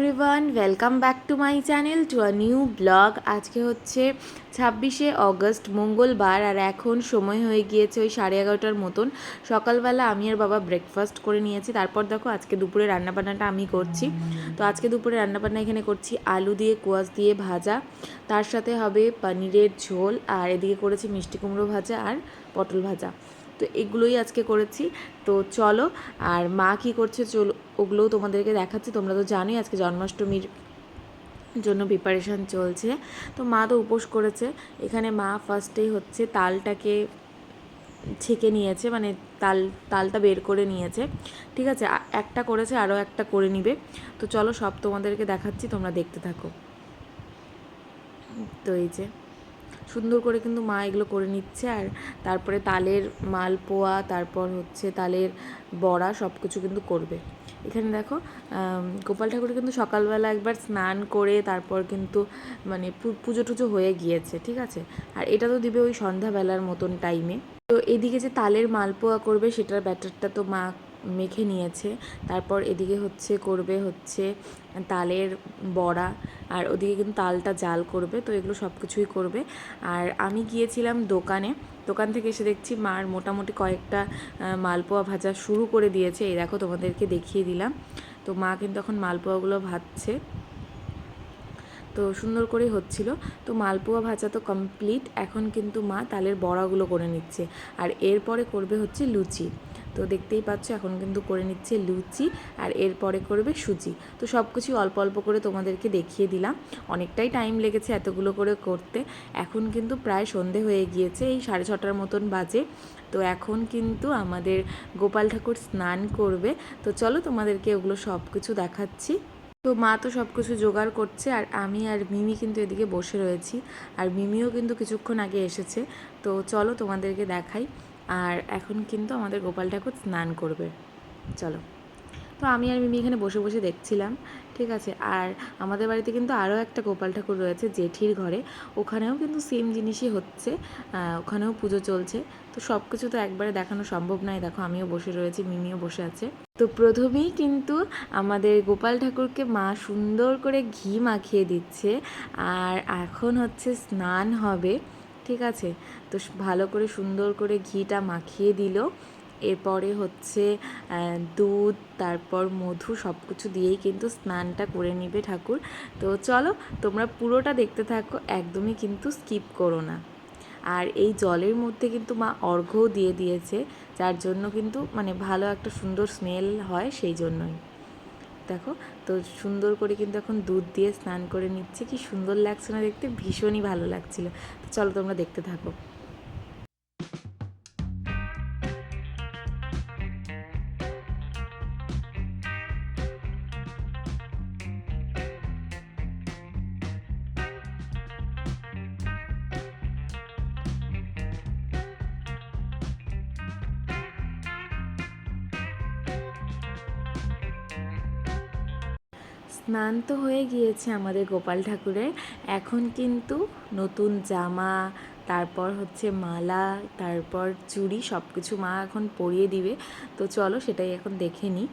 Everyone, welcome back to my channel to a new blog. আজকে হচ্ছে 26শে August, মঙ্গলবার, আর এখন সময় হয়ে গিয়েছে ওই 11:30টার মতন। সকালবেলা আমি আর বাবা ব্রেকফাস্ট করে নিয়েছি। তারপর দেখো আজকে দুপুরে রান্নাবান্নাটা আমি করছি। তো আজকে দুপুরে রান্নাবান্না এখানে করছি আলু দিয়ে কোয়াশ দিয়ে ভাজা, তার সাথে হবে পনিরের ঝোল, আর এদিকে করেছি মিষ্টি কুমড়ো ভাজা আর পটল ভাজা। তো এগুলোই আজকে করেছি। তো চলো, আর মা কী করছে চলো ওগুলোও তোমাদেরকে দেখাচ্ছি। তোমরা তো জানোই আজকে জন্মাষ্টমীর জন্য প্রিপারেশান চলছে। তো মা তো উপোস করেছে। এখানে মা ফার্স্টেই হচ্ছে তালটাকে ছেঁকে নিয়েছে, মানে তালটা বের করে নিয়েছে। ঠিক আছে, একটা করেছে, আরও একটা করে নিবে। তো চলো সব তোমাদেরকে দেখাচ্ছি, তোমরা দেখতে থাকো। তো এই যে সুন্দর করে কিন্তু মা এগুলো করে নিচ্ছে। আর তারপরে তালের মালপোয়া, তারপর হচ্ছে তালের বড়া, সব কিছু কিন্তু করবে। এখানে দেখো গোপাল ঠাকুর কিন্তু সকালবেলা একবার স্নান করে তারপর কিন্তু মানে পুজো টুজো হয়ে গিয়েছে। ঠিক আছে, আর এটা তো দিবে ওই সন্ধ্যাবেলার মতন টাইমে। তো এদিকে যে তালের মালপোয়া করবে সেটার ব্যাটারটা তো মা মেখে নিয়েছে। তারপর এদিকে করবে তালের বড়া, আর ওদিকে কিন্তু তালটা জাল করবে। তো এগুলো সব কিছুই করবে। আর আমি গিয়েছিলাম দোকান থেকে এসে দেখছি মার মোটামুটি কয়েকটা মালপোয়া ভাজা শুরু করে দিয়েছে। এই দেখো তোমাদেরকে দেখিয়ে দিলাম। তো মা কিন্তু এখন মালপোয়াগুলো ভাজছে। তো সুন্দর করেই হচ্ছিল। তো মালপোয়া ভাজা তো কমপ্লিট, এখন কিন্তু মা তালের বড়াগুলো করে নিচ্ছে। আর এরপরে করবে হচ্ছে লুচি। তো দেখতেই পাচ্ছ এখন কিন্তু করে নিচ্ছে লুচি, আর এরপরে করবে সুজি। তো সব কিছুই অল্প অল্প করে তোমাদেরকে দেখিয়ে দিলাম। অনেকটাই টাইম লেগেছে এতগুলো করে করতে। এখন কিন্তু প্রায় সন্ধে হয়ে গিয়েছে, এই 6:30টার মতন বাজে। তো এখন কিন্তু আমাদের গোপাল ঠাকুর স্নান করবে। তো চলো তোমাদেরকে ওগুলো সব কিছু দেখাচ্ছি। তো মা তো সব কিছু জোগাড় করছে, আর আমি আর মিমি কিন্তু এদিকে বসে রয়েছি। আর মিমিও কিন্তু কিছুক্ষণ আগে এসেছে। তো চলো তোমাদেরকে দেখাই। আর এখন কিন্তু আমাদের গোপাল ঠাকুর স্নান করবে। চলো। তো আমি আর মিমি এখানে বসে বসে দেখছিলাম। ঠিক আছে, আর আমাদের বাড়িতে কিন্তু আরও একটা গোপাল ঠাকুর রয়েছে জেঠির ঘরে। ওখানেও কিন্তু সেম জিনিসই হচ্ছে, ওখানেও পুজো চলছে। তো সব কিছু তো একবারে দেখানো সম্ভব নয়। দেখো আমিও বসে রয়েছি, মিমিও বসে আছে। তো প্রথমেই কিন্তু আমাদের গোপাল ঠাকুরকে মা সুন্দর করে ঘি মাখিয়ে দিচ্ছে। আর এখন হচ্ছে স্নান হবে। ঠিক আছে, তো ভালো করে সুন্দর করে ঘিটা মাখিয়ে দিল। এরপরে দুধ, তারপর মধু, সব কিছু দিয়েই কিন্তু স্নানটা করে নিবে ঠাকুর। তো চলো তোমরা পুরোটা দেখতে থাকো, একদমই কিন্তু স্কিপ করো না। আর এই জলের মধ্যে কিন্তু মা অর্ঘ্যও দিয়ে দিয়েছে, যার জন্য কিন্তু মানে ভালো একটা সুন্দর স্মেল হয়, সেই জন্যই। দেখো, তো সুন্দর করে কিন্তু এখন দুধ দিয়ে স্নান করে নিচ্ছে। কি সুন্দর লাগছে না দেখতে, ভীষণই ভালো লাগছিল। তো চলো তোমরা দেখতে থাকো। স্নান তো হয়ে গিয়েছে আমাদের গোপাল ঠাকুরের। এখন কিন্তু নতুন জামা, তারপর মালা, তারপর চুড়ি, সব কিছু মা এখন পরিয়ে দিবে। তো চলো সেটাই এখন দেখে নিই।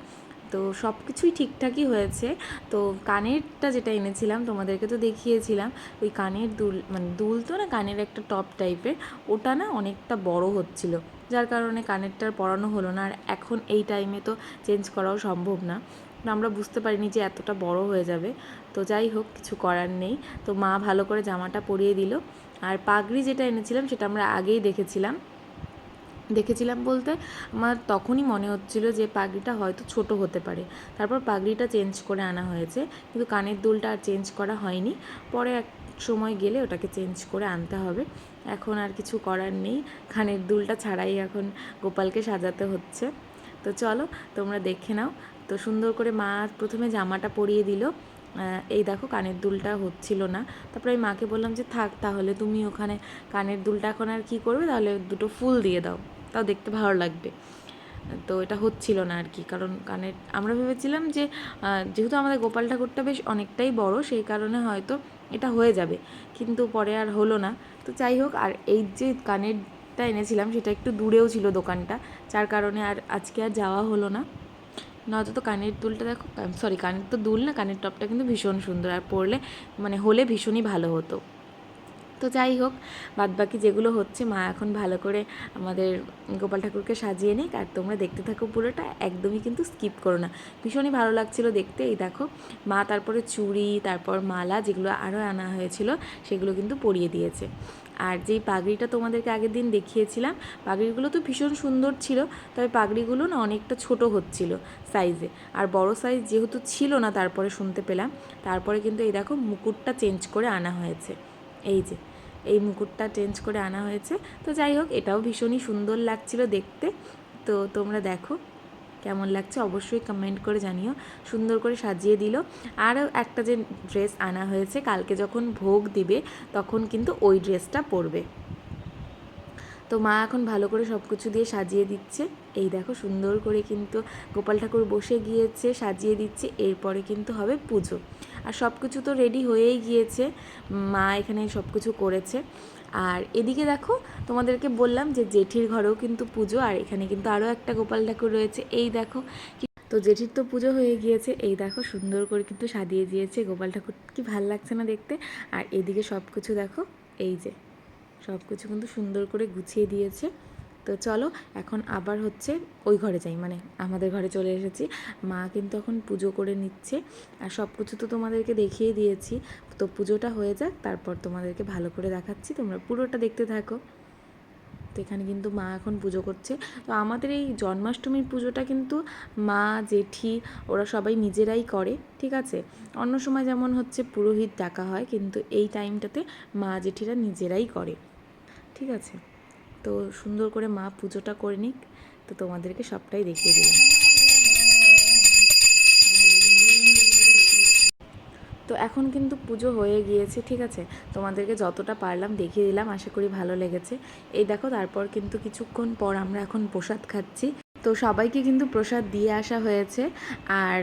তো সব কিছুই ঠিকঠাকই হয়েছে। তো কানেরটা যেটা এনেছিলাম তোমাদেরকে তো দেখিয়েছিলাম, ওই কানের দুল, মানে দুল তো না, কানের একটা টপ টাইপের, ওটা না অনেকটা বড় হচ্ছিল, যার কারণে কানেরটার পরানো হলো না। আর এখন এই টাইমে তো চেঞ্জ করাও সম্ভব না। আমরা বুঝতে পারিনি যে এতটা বড় হয়ে যাবে। তো যাই হোক, কিছু করার নেই। তো মা ভালো করে জামাটা পরিয়ে দিল। আর পাগড়ি যেটা এনেছিলাম সেটা আমরা আগেই দেখেছিলাম বলতে আমার তখনই মনে হচ্ছিল যে পাগড়িটা হয়তো ছোট হতে পারে। তারপর পাগড়িটা চেঞ্জ করে আনা হয়েছে, কিন্তু কানের দুলটা আর চেঞ্জ করা হয়নি। পরে এক সময় গেলে ওটাকে চেঞ্জ করে আনতে হবে। এখন আর কিছু করার নেই, কানের দুলটা ছাড়াই এখন গোপালকে সাজাতে হচ্ছে। তো চলো তোমরা দেখে নাও। তো সুন্দর করে মা প্রথমে জামাটা পরিয়ে দিল। এই দেখো কানের দুলটা হচ্ছিল না। তারপরে আমি মাকে বললাম যে থাক, তাহলে তুমি ওখানে কানের দুলটা এখন আর কী করবে, তাহলে দুটো ফুল দিয়ে দাও, তাও দেখতে ভালো লাগবে। তো এটা হচ্ছিল না আর কি, কারণ কানের আমরা ভেবেছিলাম যে যেহেতু আমাদের গোপাল ঠাকুরটা বেশ অনেকটাই বড়, সেই কারণে হয়তো এটা হয়ে যাবে, কিন্তু পরে আর হলো না। তো যাই হোক, আর এই যে কানেরটা এনেছিলাম সেটা একটু দূরেও ছিল দোকানটা, যার কারণে আর আজকে আর যাওয়া হলো না। নয়তো তো কানের দুলটা দেখো, সরি কানের তো দুল না, কানের টপটা কিন্তু ভীষণ সুন্দর, আর পরলে মানে হলে ভীষণই ভালো হতো। তো যাই হোক, বাদবাকি যেগুলো হচ্ছে মা এখন ভালো করে আমাদের গোপাল ঠাকুরকে সাজিয়ে নিক, আর তোমরা দেখতে থাকো পুরোটা, একদমই কিন্তু স্কিপ করো না। ভীষণই ভালো লাগছিল দেখতে। এই দেখো মা তারপরে চুড়ি, তারপর মালা যেগুলো আরও আনা হয়েছিল সেগুলো কিন্তু পরিয়ে দিয়েছে। আর যেই পাগড়িটা তোমাদেরকে আগের দিন দেখিয়েছিলাম, পাগড়িগুলো তো ভীষণ সুন্দর ছিল, তবে পাগড়িগুলো না অনেকটা ছোট হচ্ছিল সাইজে, আর বড় সাইজ যেহেতু ছিল না তারপরে শুনতে পেলাম, তারপরে কিন্তু এই দেখো মুকুটটা চেঞ্জ করে আনা হয়েছে। এই যে এই মুকুটটা চেঞ্জ করে আনা হয়েছে। তো যাই হোক, এটাও ভীষণই সুন্দর লাগছিল দেখতে। তো তোমরা দেখো কেমন লাগছে অবশ্যই কমেন্ট করে জানিও। সুন্দর করে সাজিয়ে দিল। আরও একটা যে ড্রেস আনা হয়েছে, কালকে যখন ভোগ দিবে তখন কিন্তু ওই ড্রেসটা পরবে। তো মা এখন ভালো করে সব কিছু দিয়ে সাজিয়ে দিচ্ছে। এই দেখো সুন্দর করে কিন্তু গোপাল ঠাকুর বসে গিয়েছে, সাজিয়ে দিচ্ছে। এরপরে কিন্তু হবে পুজো, আর সব কিছু তো রেডি হয়েই গিয়েছে, মা এখানে সব কিছু করেছে। আর এদিকে দেখো তোমাদেরকে বললাম যে জেঠির ঘরেও কিন্তু পুজো, আর এখানে কিন্তু আরও একটা গোপাল ঠাকুর রয়েছে। এই দেখো, তো জেঠির তো পুজো হয়ে গিয়েছে। এই দেখো সুন্দর করে কিন্তু সাজিয়ে দিয়েছে গোপাল ঠাকুর, কি ভাল লাগছে না দেখতে। আর এদিকে সব কিছু দেখো, এই যে সব কিছু কিন্তু সুন্দর করে গুছিয়ে দিয়েছে। তো চলো এখন আবার হচ্ছে ওই ঘরে যাই, মানে আমাদের ঘরে চলে এসেছি। মা কিন্তু এখন পুজো করে নিচ্ছে, আর সব কিছু তো তোমাদেরকে দেখিয়ে দিয়েছি। তো পুজোটা হয়ে যাক, তারপর তোমাদেরকে ভালো করে দেখাচ্ছি, তোমরা পুরোটা দেখতে থাকো। তো এখানে কিন্তু মা এখন পুজো করছে। তো আমাদের এই জন্মাষ্টমীর পুজোটা কিন্তু মা, জেঠি ওরা সবাই নিজেরাই করে, ঠিক আছে। অন্য সময় যেমন হচ্ছে পুরোহিত ডাকা হয়, কিন্তু এই টাইমটাতে মা জেঠিরা নিজেরাই করে, ঠিক আছে। তো সুন্দর করে মা পুজোটা করে নিক, তো তোমাদেরকে সবটাই দেখিয়ে দিলাম। তো এখন কিন্তু পুজো হয়ে গিয়েছে, ঠিক আছে। তোমাদেরকে যতটা পারলাম দেখিয়ে দিলাম, আশা করি ভালো লেগেছে। এই দেখো তারপর কিন্তু কিছুক্ষণ পর আমরা এখন প্রসাদ খাচ্ছি। তো সবাইকে কিন্তু প্রসাদ দিয়ে আসা হয়েছে, আর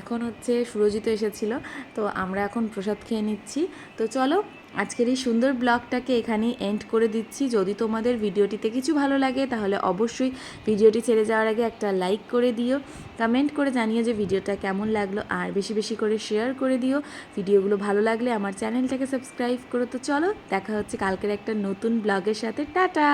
এখন হচ্ছে সুরজিৎ এসেছিলো, তো আমরা এখন প্রসাদ খেয়ে নিচ্ছি। তো চলো আজকের এই সুন্দর ব্লগটাকে এখানেই এন্ড করে দিচ্ছি। যদি তোমাদের ভিডিওটিতে কিছু ভালো লাগে তাহলে অবশ্যই ভিডিওটি ছেড়ে যাওয়ার আগে একটা লাইক করে দিও, কমেন্ট করে জানিও যে ভিডিওটা কেমন লাগলো, আর বেশি বেশি করে শেয়ার করে দিও। ভিডিওগুলো ভালো লাগলে আমার চ্যানেলটাকে সাবস্ক্রাইব করো। তো চলো দেখা হচ্ছে কালকের একটা নতুন ব্লগের সাথে। টাটা।